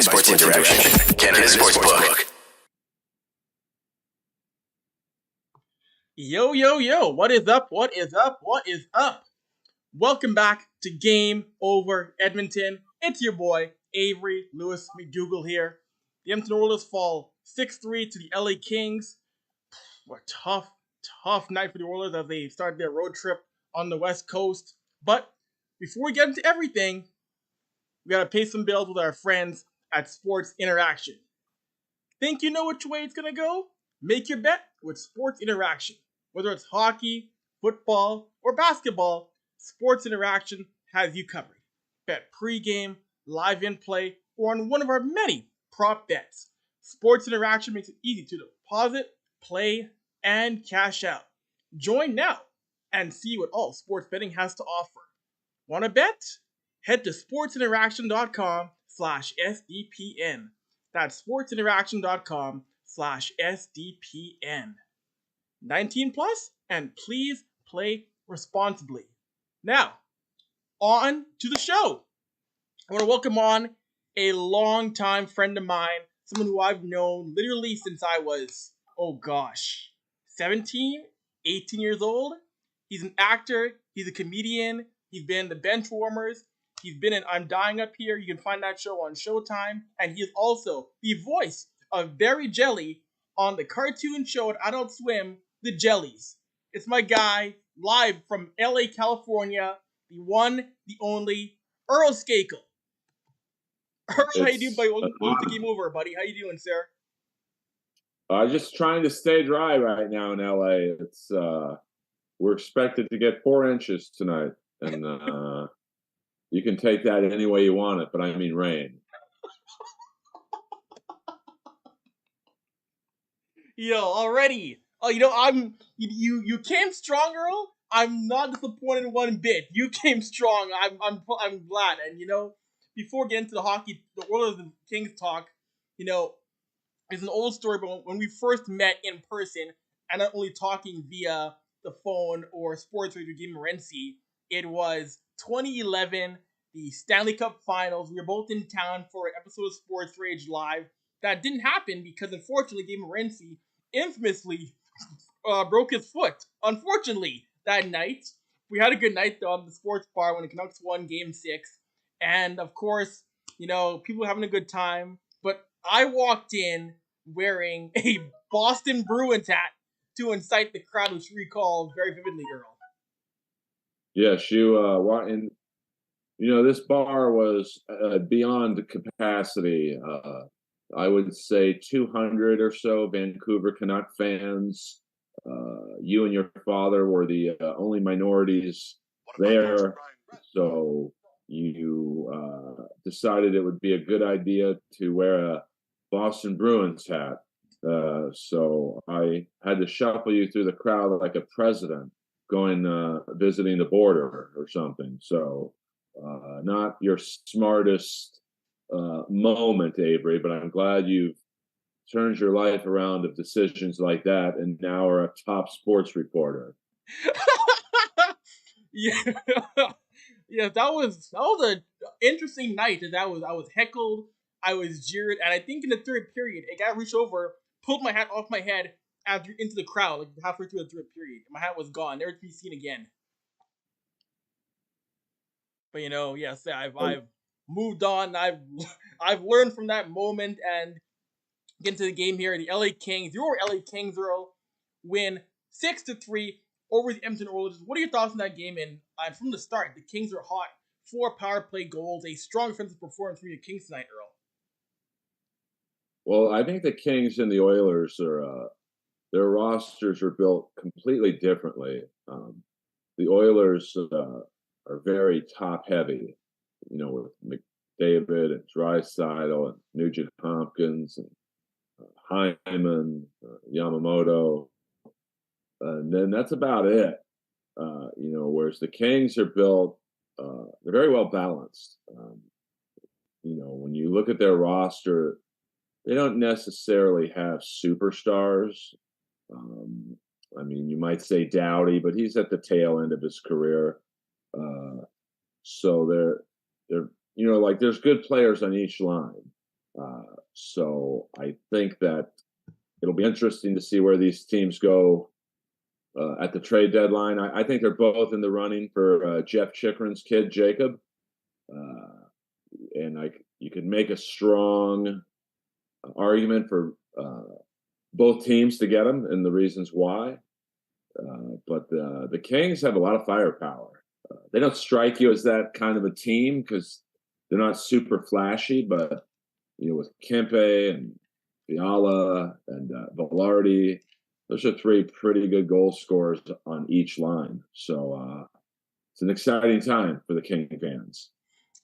Sports Interaction, Canada's Sportsbook. Yo, yo, yo, what is up? What is up? What is up? Welcome back to Game Over Edmonton. It's your boy, Avry Lewis McDougall here. The Edmonton Oilers fall 6-3 to the LA Kings. What a tough night for the Oilers as they started their road trip on the West Coast. But before we get into everything, we gotta pay some bills with our friends at Sports Interaction. Think you know which way it's gonna go? Make your bet with Sports Interaction. Whether it's hockey, football, or basketball, Sports Interaction has you covered. Bet pregame, live in play, or on one of our many prop bets. Sports Interaction makes it easy to deposit, play, and cash out. Join now and see what all sports betting has to offer. Want to bet? Head to sportsinteraction.com/SDPN. That's sportsinteraction.com/SDPN. 19 plus, and please play responsibly. Now, on to the show. I want to welcome on a longtime friend of mine, someone who I've known literally since I was, 17, 18 years old. He's an actor, he's a comedian, he's been in the Bench Warmers, he's been in I'm Dying Up Here, you can find that show on Showtime, and he is also the voice of Barry Jelly on the cartoon show at Adult Swim, The Jellies. It's my guy, live from LA, California, the one, the only, Earl Skakel. Earl, how you doing, buddy? Welcome to Game Over, buddy. How you doing, sir? Just trying to stay dry right now in LA. It's we're expected to get 4 inches tonight, and you can take that any way you want it, but I mean rain. Yo, already. Oh, you came strong, Earl. I'm not disappointed one bit. You came strong. I'm glad. And before getting to the hockey, the Oilers and Kings talk, it's an old story, but when we first met in person, and not only talking via the phone or sports radio Game Morency, it was 2011, the Stanley Cup Finals. We were both in town for an episode of Sports Rage Live. That didn't happen because, unfortunately, Game Morency infamously broke his foot. Unfortunately, that night. We had a good night, though, on the sports bar when the Canucks won Game 6. And, of course, people were having a good time. But I walked in wearing a Boston Bruins hat to incite the crowd, which you recall very vividly, Earl. Yes, you walked in. This bar was beyond capacity. I would say 200 or so Vancouver Canuck fans. You and your father were the only minorities there. So you decided it would be a good idea to wear a Boston Bruins hat. So I had to shuffle you through the crowd like a president going visiting the border or something. So not your smartest moment, Avery, but I'm glad you've turned your life around of decisions like that and now are a top sports reporter. Yeah. Yeah, that was an interesting night. I was heckled, I was jeered, and I think in the third period, a guy reached over, pulled my hat off my head after into the crowd, like halfway through the third period. My hat was gone, never to be seen again. But yes, I've moved on. I've learned from that moment and get into the game here. The LA Kings, your LA Kings, Earl, win 6-3 over the Edmonton Oilers. What are your thoughts on that game? And from the start, the Kings are hot. 4 power play goals, a strong defensive performance from your Kings tonight, Earl. Well, I think the Kings and the Oilers are their rosters are built completely differently. The Oilers are very top heavy, with McDavid and Draisaitl and Nugent-Hopkins and Hyman, Yamamoto, and then that's about it. Whereas the Kings are built, they're very well balanced. When you look at their roster, they don't necessarily have superstars. You might say Doughty, but he's at the tail end of his career. So they're there's good players on each line. So I think that it'll be interesting to see where these teams go at the trade deadline. I think they're both in the running for Jeff Chikrin's kid, Jacob. And you could make a strong argument for both teams to get him and the reasons why. But the Kings have a lot of firepower. They don't strike you as that kind of a team because they're not super flashy, but with Kempe and Fiala and Velarde, those are three pretty good goal scorers on each line. So it's an exciting time for the King fans.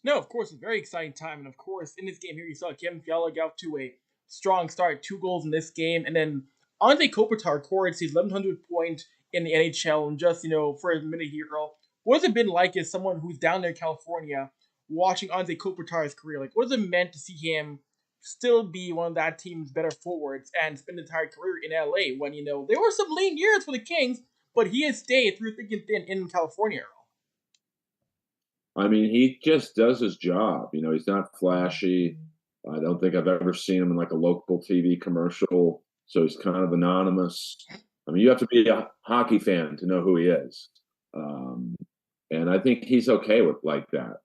No, of course, it's a very exciting time. And of course, in this game here, you saw Kevin Fiala get off to a strong start, 2 goals in this game. And then Anze Kopitar recorded his 1,100 point in the NHL. And just, for a minute here, Earl, what has it been like as someone who's down there in California watching Anze Kopitar's career? Like, what has it meant to see him still be one of that team's better forwards and spend the entire career in LA when, there were some lean years for the Kings, but he has stayed through thick and thin in California, Earl? I mean, he just does his job. He's not flashy. I don't think I've ever seen him in like a local TV commercial. So he's kind of anonymous. I mean, you have to be a hockey fan to know who he is. And I think he's okay with like that.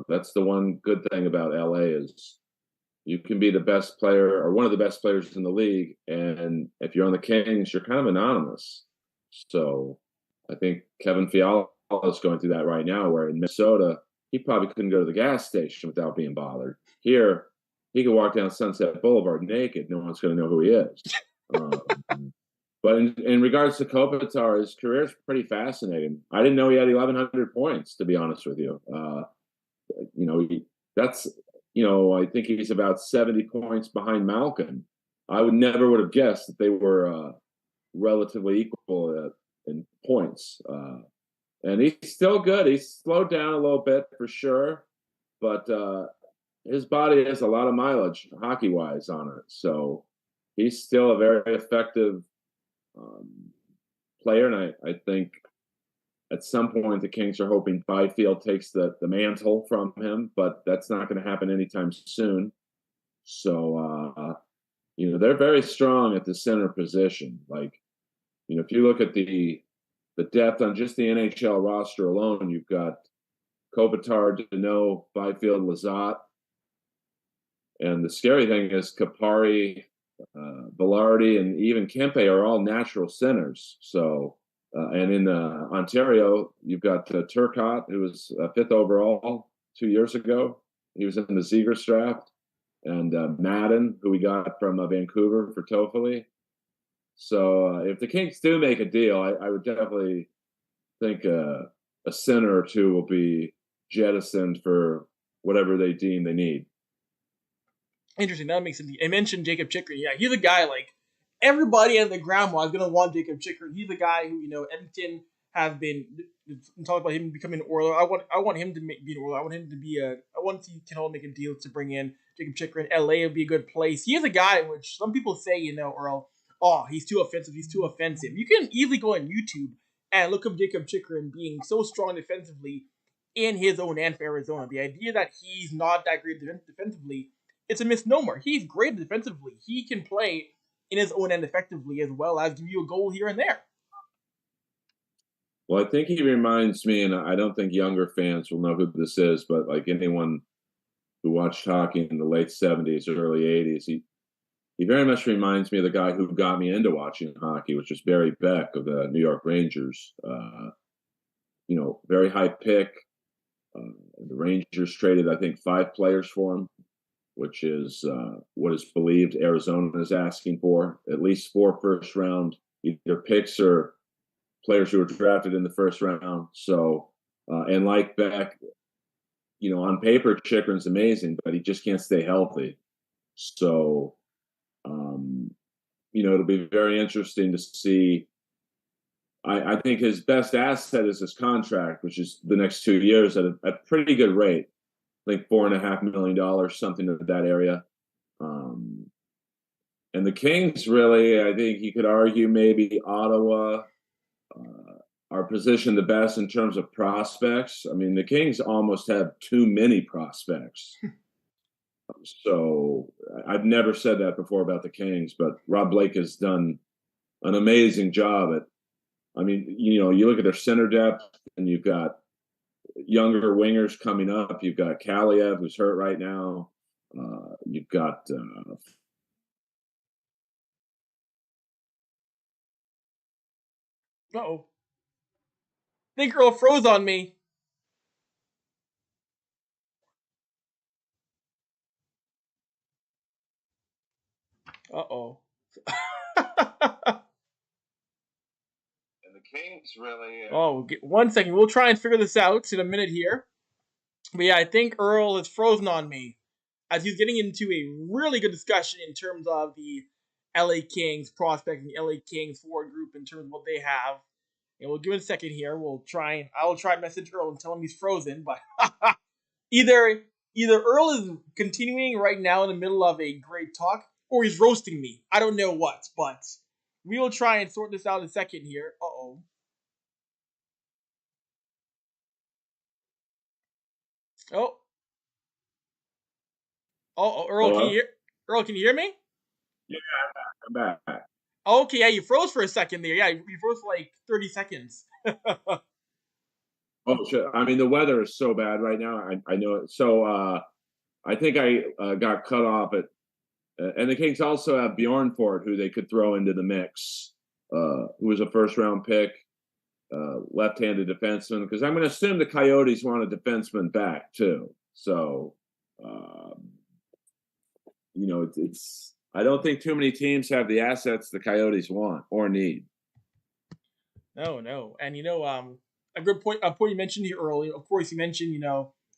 That's the one good thing about LA is you can be the best player or one of the best players in the league. And if you're on the Kings, you're kind of anonymous. So I think Kevin Fiala is going through that right now, where in Minnesota, he probably couldn't go to the gas station without being bothered. Here, he could walk down Sunset Boulevard naked. No one's going to know who he is. But in regards to Kopitar, his career is pretty fascinating. I didn't know he had 1,100 points, to be honest with you. I think he's about 70 points behind Malkin. I would have guessed that they were relatively equal in points. And he's still good. He's slowed down a little bit for sure, but his body has a lot of mileage hockey-wise on it. So he's still a very effective player, and I think at some point the Kings are hoping Byfield takes the mantle from him, but that's not going to happen anytime soon. So, they're very strong at the center position. Like, if you look at the depth on just the NHL roster alone, you've got Kopitar, Deneau, Byfield, Lizotte. And the scary thing is Kupari, Velarde, and even Kempe are all natural centers. So, and in Ontario, you've got Turcotte, who was 5th overall 2 years ago. He was in the Zegers draft. And Madden, who we got from Vancouver for Toffoli. So if the Kings do make a deal, I would definitely think a center or two will be jettisoned for whatever they deem they need. Interesting. That makes sense. I mentioned Jacob Chikrin. Yeah, he's a guy like everybody at the grandma is gonna want Jacob Chikrin. He's a guy who Edmonton has been talking about him becoming an Oiler. I want him to be an Oiler. I want him to be I want to see Ken Hall make a deal to bring in Jacob Chikrin. LA would be a good place. He is a guy which some people say Earl, oh, he's too offensive. He's too offensive. You can easily go on YouTube and look up Jacob Chikrin being so strong defensively in his own end for Arizona. The idea that he's not that great defensively, it's a misnomer. He's great defensively. He can play in his own end effectively as well as give you a goal here and there. Well, I think he reminds me, and I don't think younger fans will know who this is, but like anyone who watched hockey in the late 70s or early 80s, he very much reminds me of the guy who got me into watching hockey, which was Barry Beck of the New York Rangers. Very high pick. The Rangers traded, I think, 5 players for him, which is what is believed Arizona is asking for. At least 4 first-round either picks or players who were drafted in the first round. So, and like Beck, on paper, Chikrin's amazing, but he just can't stay healthy. So, it'll be very interesting to see. I think his best asset is his contract, which is the next 2 years at a pretty good rate. I think $4.5 million, something of that area. And the Kings, really, I think you could argue maybe Ottawa are positioned the best in terms of prospects. I mean, the Kings almost have too many prospects. So I've never said that before about the Kings, but Rob Blake has done an amazing job at. I mean, you look at their center depth, and you've got younger wingers coming up. You've got Kaliev, who's hurt right now. You've got Uh-oh. I think Earl froze on me. Uh-oh. and the Kings really. Oh, 1 second. We'll try and figure this out in a minute here. But yeah, I think Earl is frozen on me as he's getting into a really good discussion in terms of the LA Kings prospect and the LA Kings forward group in terms of what they have. And we'll give it a second here. I will try and message Earl and tell him he's frozen, but either Earl is continuing right now in the middle of a great talk, or he's roasting me. I don't know what, but we will try and sort this out in a second here. Uh-oh. Oh. Oh, Earl, Hello? Earl, can you hear me? Yeah, I'm back. Okay, yeah, you froze for a second there. Yeah, you froze for like 30 seconds. Oh, shit. I mean, the weather is so bad right now. I know it. So I think I got cut off at, and the Kings also have Bjornfort, who they could throw into the mix, who was a first-round pick, left-handed defenseman. Because I'm going to assume the Coyotes want a defenseman back too. So, it's. I don't think too many teams have the assets the Coyotes want or need. No, and a good point. A point you mentioned here earlier. Of course, you mentioned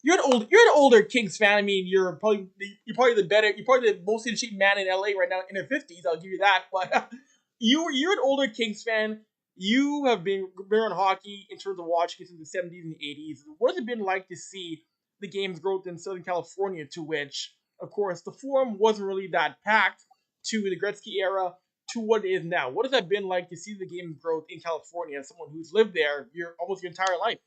you're an older Kings fan. I mean, you're probably the most in shape man in LA right now in their 50s. I'll give you that. But you're an older Kings fan. You have been on hockey in terms of watching it in the 70s and 80s. What has it been like to see the game's growth in Southern California? To which, of course, the Forum wasn't really that packed to the Gretzky era to what it is now. What has that been like to see the game's growth in California as someone who's lived there almost your entire life?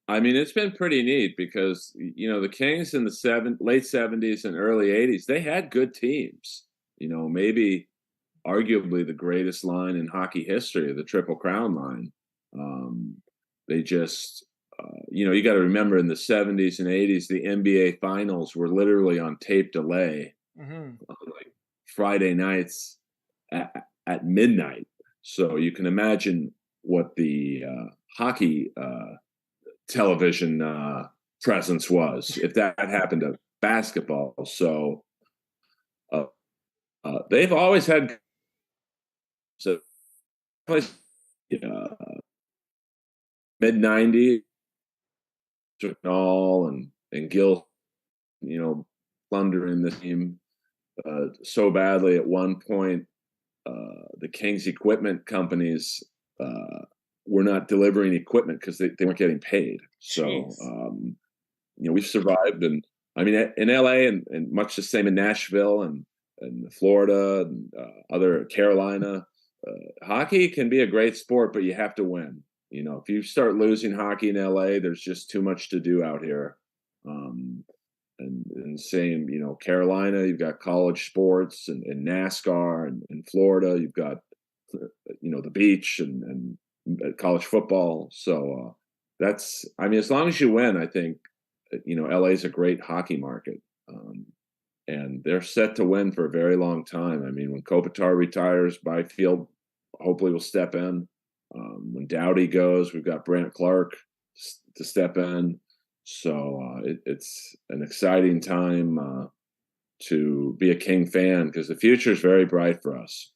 I mean, it's been pretty neat because the Kings in the late '70s and early '80s, they had good teams. Maybe arguably the greatest line in hockey history, the Triple Crown line. They just, you got to remember in the '70s and '80s, the NBA Finals were literally on tape delay, like Friday nights at midnight. So you can imagine what the hockey television presence was if that happened to basketball. So they've always had mid '90s, and Gil, plundering the team so badly at one point. The Kings equipment companies were not delivering equipment because they weren't getting paid. So, we've survived. And I mean, in LA and much the same in Nashville and Florida and other Carolina, hockey can be a great sport, but you have to win. If you start losing hockey in LA, there's just too much to do out here. And same, Carolina, you've got college sports and NASCAR, and Florida, you've got, the beach and college football. So that's, I mean, as long as you win, I think, LA is a great hockey market. And they're set to win for a very long time. I mean, when Kopitar retires, Byfield hopefully will step in. When Doughty goes, we've got Brant Clark to step in. So it's an exciting time to be a King fan because the future is very bright for us.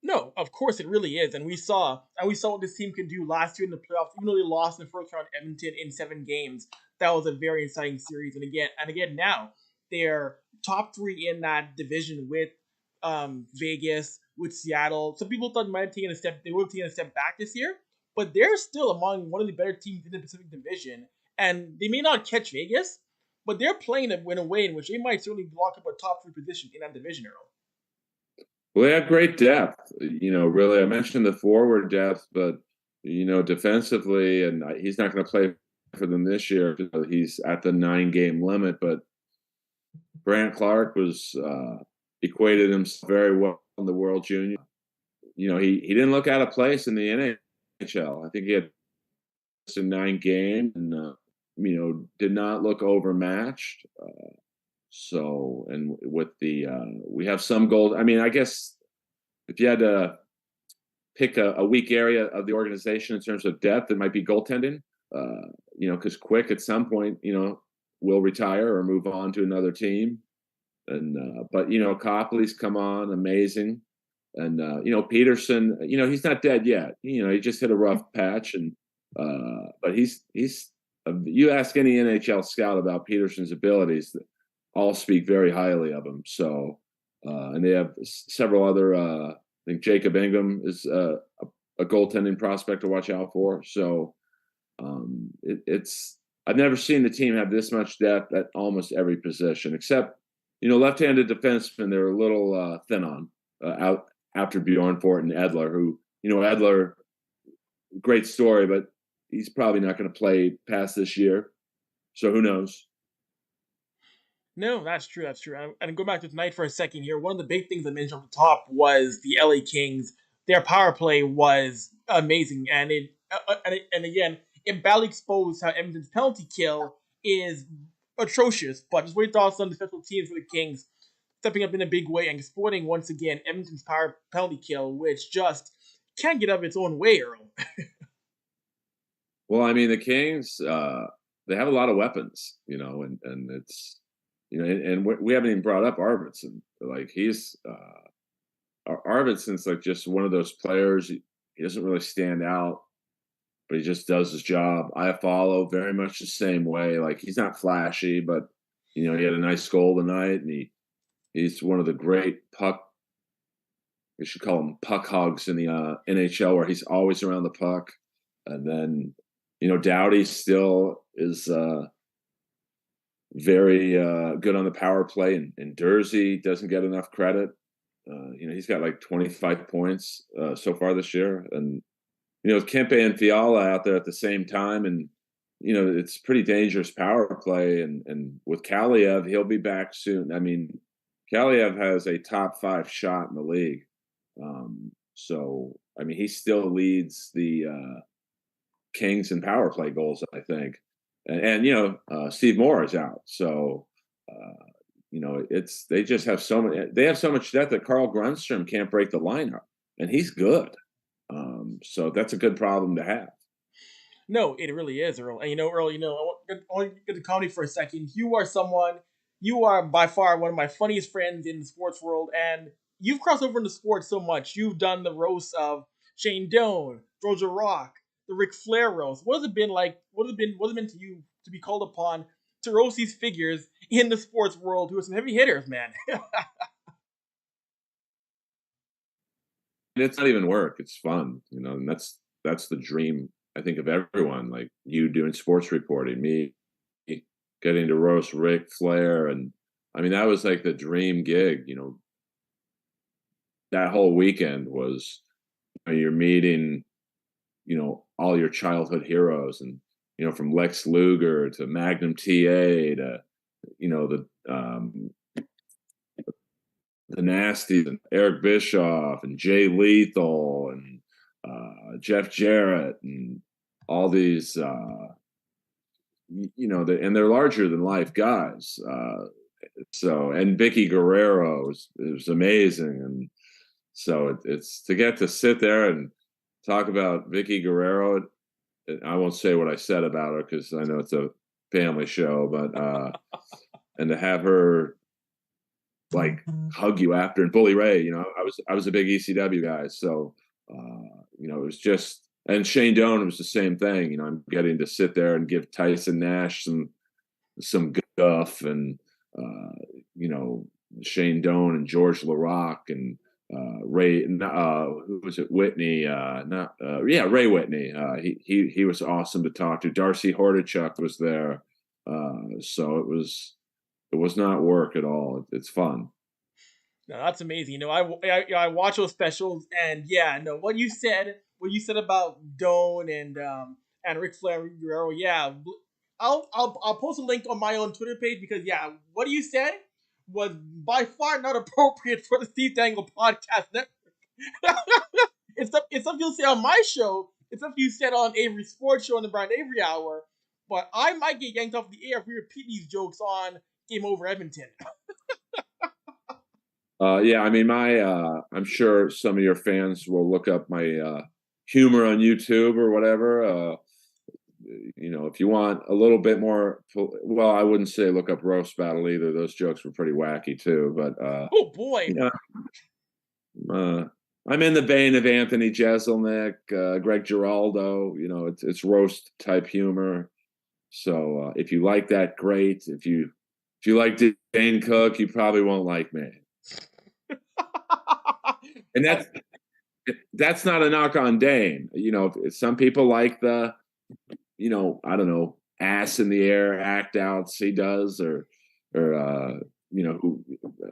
No, of course it really is, and we saw what this team can do last year in the playoffs. Even though they lost in the first round, Edmonton in 7 games, that was a very exciting series. And again, now they're top 3 in that division with Vegas, with Seattle. Some people thought they would have taken a step back this year, but they're still among one of the better teams in the Pacific Division. And they may not catch Vegas, but they're playing in a way in which they might certainly lock up a top 3 position in that division, Earl. Well, they have great depth. Really, I mentioned the forward depth, but defensively, and he's not going to play for them this year because he's at the 9-game limit. But Brant Clark was equated himself very well in the World Junior. He didn't look out of place in the NHL. I think he had in 9 games and did not look overmatched. And with the we have some goals. I mean, I guess if you had to pick a weak area of the organization in terms of depth, it might be goaltending. Because Quick at some point, will retire or move on to another team. And but Copley's come on, amazing. And Peterson, he's not dead yet. He just hit a rough patch, and but he's you ask any NHL scout about Peterson's abilities, all speak very highly of him. So and they have several other. I think Jacob Ingham is a goaltending prospect to watch out for. So it's I've never seen the team have this much depth at almost every position, except left-handed defensemen they're a little thin on out after Bjornfort and Edler, who Edler, great story, but he's probably not going to play past this year. So who knows? No, that's true. That's true. And go back to tonight for a second here. One of the big things I mentioned on the top was the LA Kings. Their power play was amazing, and again, it badly exposed how Edmonton's penalty kill is atrocious. But just what your thoughts on the special teams for the Kings stepping up in a big way and exploiting once again Edmonton's power penalty kill, which just can't get out of its own way, Earl. Well, I mean, the Kings, they have a lot of weapons, and it's, and we haven't even brought up Arvidsson. Like he's Arvidsson's like just one of those players. He doesn't really stand out, but he just does his job. I follow very much the same way. Like he's not flashy, but he had a nice goal tonight, and he's one of the great puck. You should call him puck hogs in the NHL, where he's always around the puck. And then, Doughty still is very good on the power play, and Dursey doesn't get enough credit. He's got like 25 points so far this year, and with Kempe and Fiala out there at the same time, and it's pretty dangerous power play. And with Kaliev, he'll be back soon. I mean, Kaliev has a top 5 shot in the league. So I mean, he still leads the Kings in power play goals, I think. And Steve Moore is out, so they just have they have so much depth that Carl Grunstrom can't break the lineup, and he's good. So that's a good problem to have. No, it really is, Earl. And Earl, I want to get to comedy for a second. You are by far one of my funniest friends in the sports world, and you've crossed over into sports so much. You've done the roast of Shane Doan, Roger Rock, the Ric Flair roast. What has it been like? What has it been to you to be called upon to roast these figures in the sports world who are some heavy hitters, man? It's not even work; it's fun, and that's the dream, I think, of everyone. Like you doing sports reporting, me getting to roast Ric Flair, and I mean that was like the dream gig. That whole weekend was you're meeting, all your childhood heroes, and from Lex Luger to Magnum TA to the Nasties and Eric Bischoff and Jay Lethal and Jeff Jarrett and all these and they're larger than life guys. And Vicky Guerrero was amazing, and so it's to get to sit there and talk about Vicky Guerrero. I won't say what I said about her because I know it's a family show, but and to have her like hug you after, and Bully Ray, I was a big ECW guy, so it was just, and Shane Doan, it was the same thing. I'm getting to sit there and give Tyson Nash some guff, and Shane Doan and George LaRock and Ray, who was it? Whitney, Ray Whitney. He was awesome to talk to. Darcy Hordichuk was there, so it was not work at all. It's fun. No, that's amazing. I watch those specials, and what you said about Doan and Ric Flair Guerrero, I'll post a link on my own Twitter page because what you said was by far not appropriate for the Steve Dangle Podcast Network. It's stuff you'll say on my show. It's stuff you said on Avery's Sports Show on the Brian Avery Hour. But I might get yanked off the air if we repeat these jokes on Game Over Edmonton. Yeah, I mean, I'm sure some of your fans will look up my humor on YouTube or whatever. If you want a little bit more, well, I wouldn't say look up Roast Battle either. Those jokes were pretty wacky too. But oh boy, I'm in the vein of Anthony Jeselnik, Greg Giraldo. It's roast type humor. So if you like that, great. If you like Dane Cook, you probably won't like me. And that's not a knock on Dane. Some people like the, I don't know, ass in the air act outs he does, or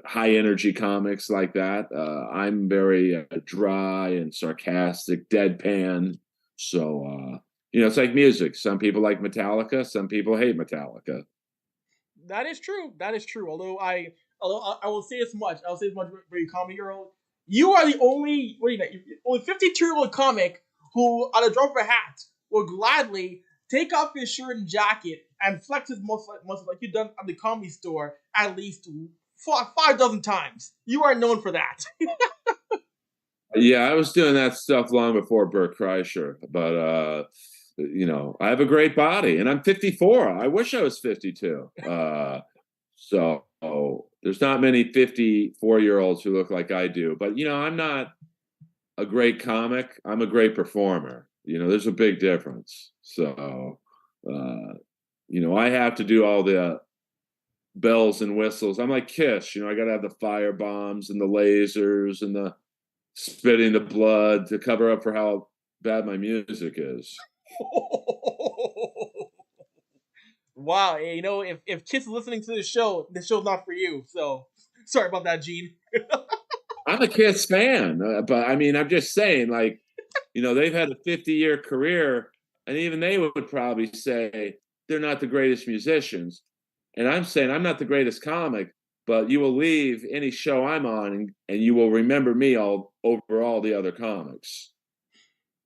high energy comics like that. I'm very dry and sarcastic, deadpan. So it's like music. Some people like Metallica, some people hate Metallica. That is true. That is true. Although I will say as much. I'll say as much for your comedy, Earl. You are the only 52-year-old comic who, on a drop of a hat, will gladly take off his shirt and jacket and flex his muscles like you've done at the Comedy Store at least 5 dozen times. You are known for that. Yeah, I was doing that stuff long before Bert Kreischer, but I have a great body, and I'm 54. I wish I was 52. So there's not many 54-year-olds who look like I do. But I'm not a great comic. I'm a great performer. There's a big difference. So I have to do all the bells and whistles. I'm like Kiss. I got to have the fire bombs and the lasers and the spitting the blood to cover up for how bad my music is. Wow, if Kiss is listening to this show's not for you. So sorry about that, Gene. I'm a Kiss fan, but I mean, I'm just saying, like, they've had a 50-year career, and even they would probably say they're not the greatest musicians. And I'm saying I'm not the greatest comic, but you will leave any show I'm on, and you will remember me all over all the other comics.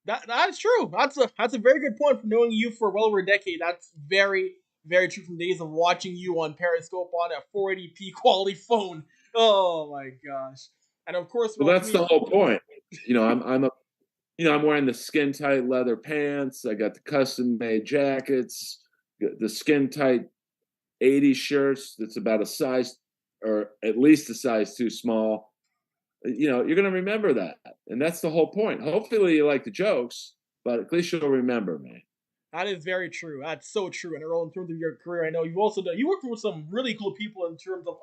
That's true. That's a very good point from knowing you for well over a decade. That's very, very true from days of watching you on Periscope on a 480p quality phone. Oh my gosh! And of course, well, that's the whole point. I'm wearing the skin tight leather pants. I got the custom made jackets, the skin tight 80 shirts. That's about a size, or at least a size too small. You're going to remember that. And that's the whole point. Hopefully you like the jokes, but at least you'll remember me. That is very true. That's so true. And Earl, in terms of your career, I know you also you worked with some really cool people in terms of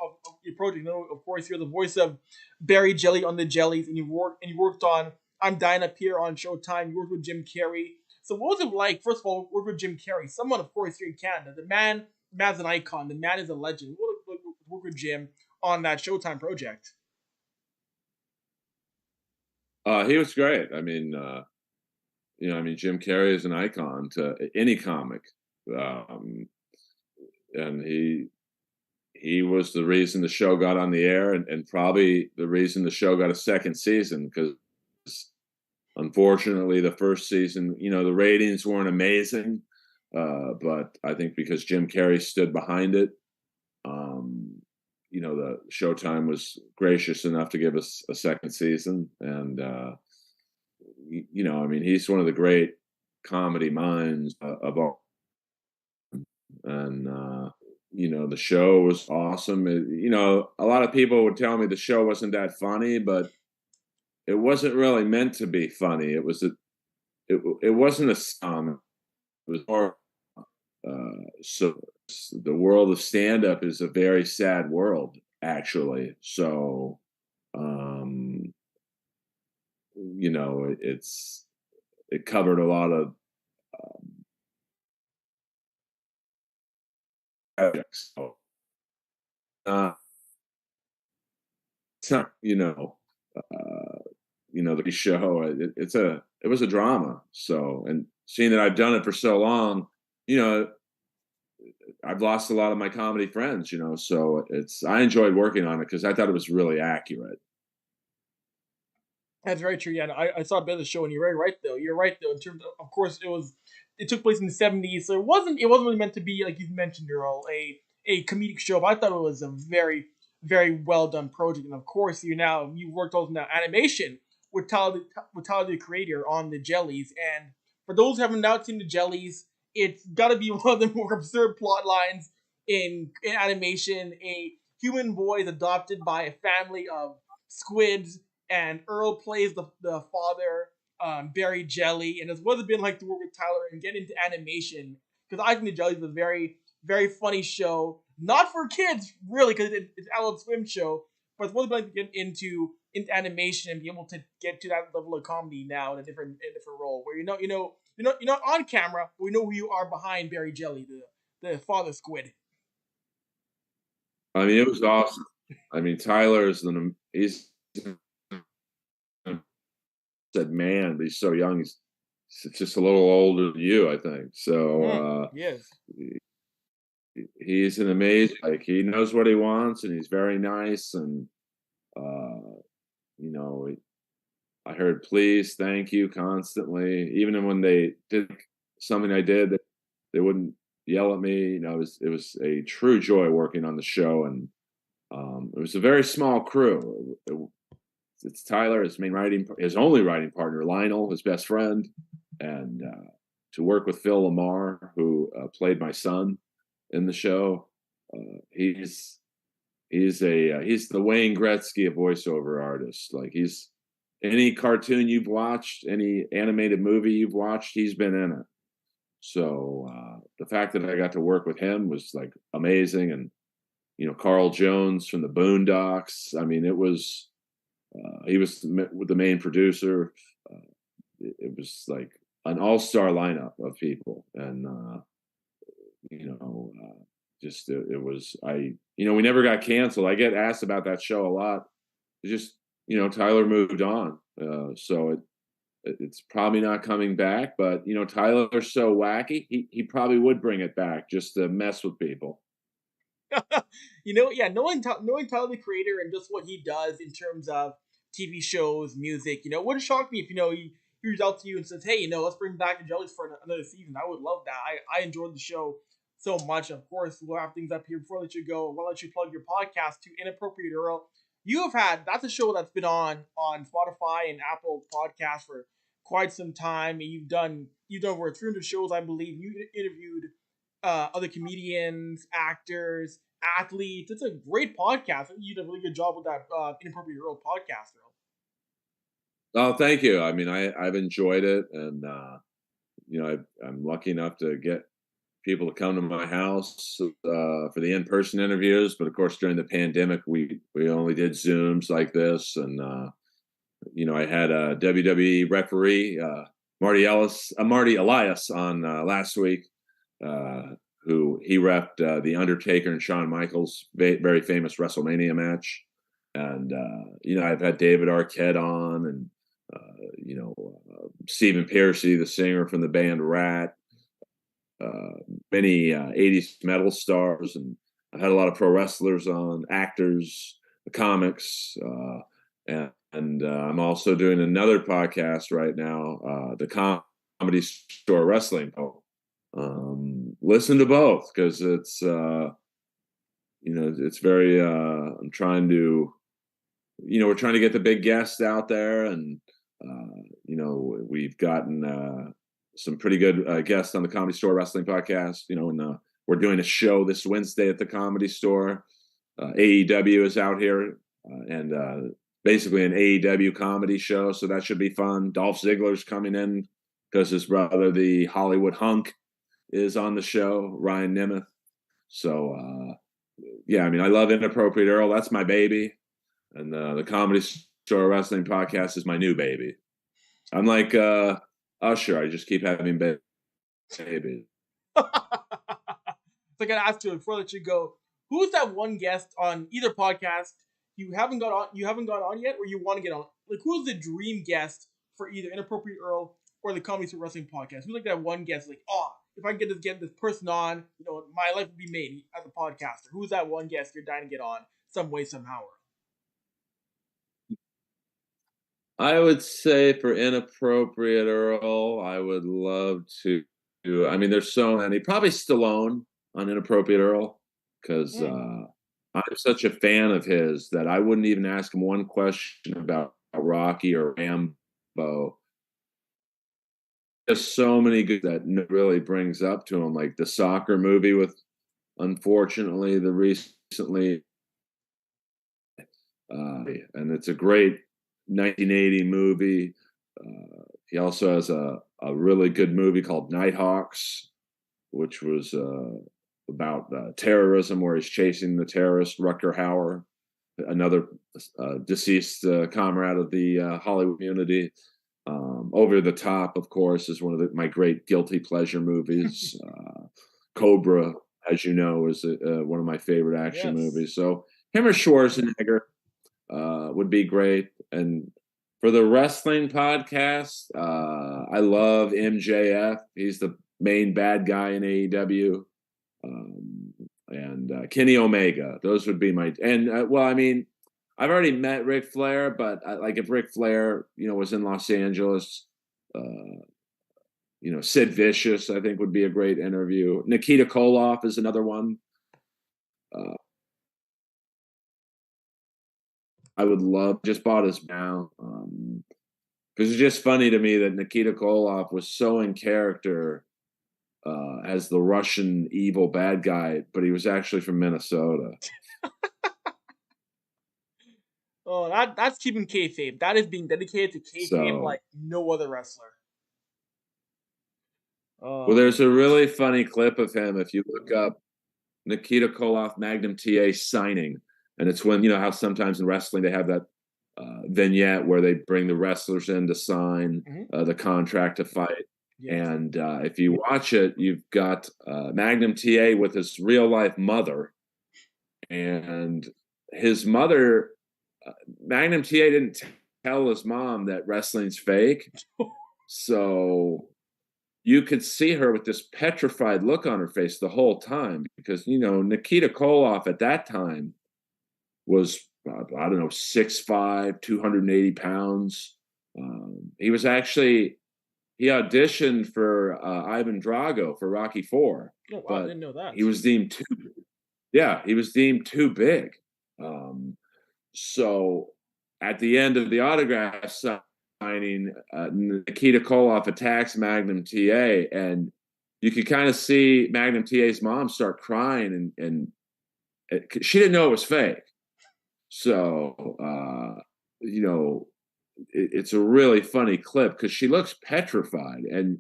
your project. Of course, you're the voice of Barry Jelly on the Jellies, and you worked on I'm Dying Up Here on Showtime. You worked with Jim Carrey. So what was it like, first of all, work with Jim Carrey? Someone, of course, here in Canada. The man's an icon. The man is a legend. What was it like work with Jim on that Showtime project? He was great. I mean, Jim Carrey is an icon to any comic, and he was the reason the show got on the air, and probably the reason the show got a second season. Because unfortunately, the first season, the ratings weren't amazing, but I think because Jim Carrey stood behind it, the Showtime was gracious enough to give us a second season. And, he's one of the great comedy minds of all. And, the show was awesome. A lot of people would tell me the show wasn't that funny, but it wasn't really meant to be funny. It wasn't a song. It was more, so the world of stand-up is a very sad world, actually. So, it covered a lot of subjects. So, it's not, the show. It was a drama. So, and seeing that I've done it for so long, I've lost a lot of my comedy friends, so I enjoyed working on it because I thought it was really accurate. That's very true. Yeah, I saw a bit of the show, and you're very right though. You're right though. In terms of course, it took place in the '70s, so it wasn't really meant to be like you mentioned, Earl, a comedic show. But I thought it was a very very well done project, and of course you worked also now animation with Tyler the Creator on the Jellies, and for those who haven't now seen the Jellies, it's got to be one of the more absurd plot lines in animation. A human boy is adopted by a family of squids, and Earl plays the father, Barry Jelly, and it's what it's been like to work with Tyler and get into animation, because I think the Jelly is a very very funny show, not for kids really, because it's an Adult Swim show, but it's what it's been like to get into animation and be able to get to that level of comedy now in a different role, where you're not on camera, but we know who you are behind Barry Jelly, the father squid. I mean, it was awesome. I mean, he's said man, but he's so young. He's just a little older than you, I think. So Yes. he's an amazing. Like, he knows what he wants, and he's very nice. And you know, I heard please, thank you constantly. Even when they did something I did, they wouldn't yell at me. It was a true joy working on the show, and it was a very small crew. It's Tyler, his only writing partner, Lionel, his best friend, and to work with Phil Lamar, who played my son in the show. He's the Wayne Gretzky of voiceover artists. Like, he's any cartoon you've watched, any animated movie you've watched, he's been in it. So the fact that I got to work with him was like amazing. And Carl Jones from the Boondocks. I mean, it was he was the main producer. It was like an all-star lineup of people, and just it was we never got canceled. I get asked about that show a lot. It's just Tyler moved on, so it's probably not coming back. But Tyler's so wacky, he probably would bring it back just to mess with people. Yeah, knowing Tyler the Creator and just what he does in terms of TV shows, music, wouldn't shock me if he reaches out to you and says, "Hey, let's bring back the Jellies for another season." I would love that. I enjoyed the show so much. Of course, we'll have things up here before I let you go. I'll let you plug your podcast to Inappropriate Earl. That's a show that's been on Spotify and Apple Podcasts for quite some time. You've done over 300 shows, I believe. You interviewed other comedians, actors, athletes. It's a great podcast. I think you did a really good job with that Inappropriate Earl podcast, Earl. Oh, thank you. I mean, I've enjoyed it, and I'm lucky enough to get people to come to my house for the in-person interviews. But of course, during the pandemic, we only did Zooms like this, and I had a WWE referee, Marty Elias, on last week, who he repped the Undertaker and Shawn Michaels' very famous WrestleMania match. And I've had David Arquette on, and Stephen Pearcy, the singer from the band Rat, many 80s metal stars, and I had a lot of pro wrestlers on, actors, comics, and I'm also doing another podcast right now, the Comedy Store Wrestling. Listen to both, because it's it's very I'm trying to we're trying to get the big guests out there, and we've gotten some pretty good guests on the Comedy Store Wrestling podcast, and we're doing a show this Wednesday at the Comedy Store. AEW is out here, and basically an AEW comedy show, so that should be fun. Dolph Ziggler's coming in because his brother, the Hollywood Hunk, is on the show, Ryan Nemeth. So I mean, I love Inappropriate Earl. That's my baby. And the Comedy Store Wrestling podcast is my new baby. I'm like Usher. I just keep having babies. So I gotta ask you before I let you go, who's that one guest on either podcast you haven't got on yet, or you want to get on? Like, who's the dream guest for either Inappropriate Earl or the Comedy Store Wrestling podcast? Who's like that one guest? Like, if I could get this person on, my life would be made as a podcaster. Who's that one guest you're dying to get on some way, somehow? I would say for inappropriate Earl, I would love to. I mean, there's so many. Probably Stallone on inappropriate Earl, because I'm such a fan of his that I wouldn't even ask him one question about Rocky or Rambo. There's so many good that really brings up to him, like the soccer movie with, unfortunately, the recently, and it's a great 1980 movie. He also has a really good movie called Nighthawks, which was about terrorism, where he's chasing the terrorist Rutger Hauer, another deceased comrade of the Hollywood community. Over the Top, of course, is one of my great guilty pleasure movies. Cobra, as you know, is one of my favorite action movies. So him or Schwarzenegger would be great. And for the wrestling podcast, I love MJF. He's the main bad guy in AEW. And Kenny Omega. Those would be my... And, well, I mean, I've already met Ric Flair, but like if Ric Flair, was in Los Angeles, Sid Vicious, I think would be a great interview. Nikita Koloff is another one. I would love, just bought his now. Because it's just funny to me that Nikita Koloff was so in character as the Russian evil bad guy, but he was actually from Minnesota. Oh, that's keeping kayfabe. That is being dedicated to kayfabe like no other wrestler. Well, there's a really funny clip of him if you look up Nikita Koloff Magnum TA signing, and it's when how sometimes in wrestling they have that vignette where they bring the wrestlers in to sign the contract to fight. Yes. And if you watch it, you've got Magnum TA with his real life mother, and his mother. Magnum TA didn't tell his mom that wrestling's fake. So you could see her with this petrified look on her face the whole time because, Nikita Koloff at that time was, I don't know, 6'5", 280 pounds. He auditioned for Ivan Drago for Rocky IV. Oh, wow, I didn't know that. He was deemed too big. So at the end of the autograph signing, Nikita Koloff attacks Magnum TA, and you could kind of see Magnum TA's mom start crying, and she didn't know it was fake. So, it's a really funny clip because she looks petrified, and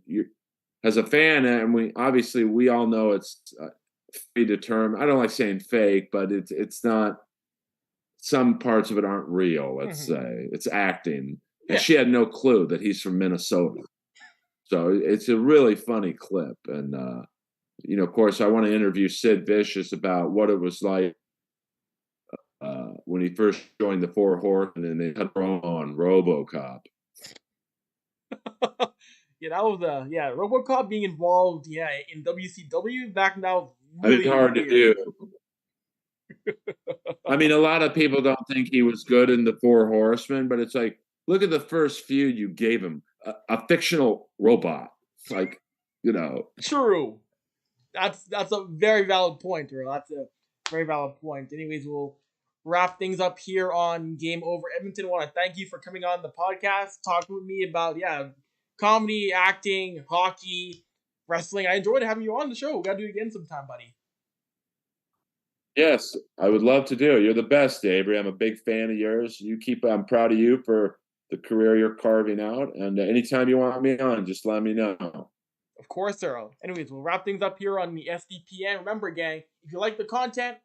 as a fan, and we all know it's predetermined. I don't like saying fake, but it's not. Some parts of it aren't real, let's say. It's acting. And she had no clue that he's from Minnesota. So it's a really funny clip. And, of course, I want to interview Sid Vicious about what it was like when he first joined the Four Horsemen and they had on RoboCop. Yeah, that was RoboCop being involved, in WCW back now. Really hard to do. I mean, a lot of people don't think he was good in the Four Horsemen, but it's like, look at the first feud you gave him, a fictional robot. It's like, True. That's a very valid point, Earl. That's a very valid point. Anyways, we'll wrap things up here on Game Over Edmonton. I want to thank you for coming on the podcast, talking with me about, comedy, acting, hockey, wrestling. I enjoyed having you on the show. We got to do it again sometime, buddy. Yes, I would love to do. You're the best, Avery. I'm a big fan of yours. I'm proud of you for the career you're carving out. And anytime you want me on, just let me know. Of course, Earl. Anyways, we'll wrap things up here on the SDPN. Remember, gang, if you like the content,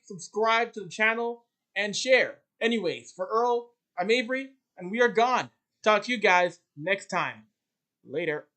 subscribe to the channel, and share. Anyways, for Earl, I'm Avery, and we are gone. Talk to you guys next time. Later.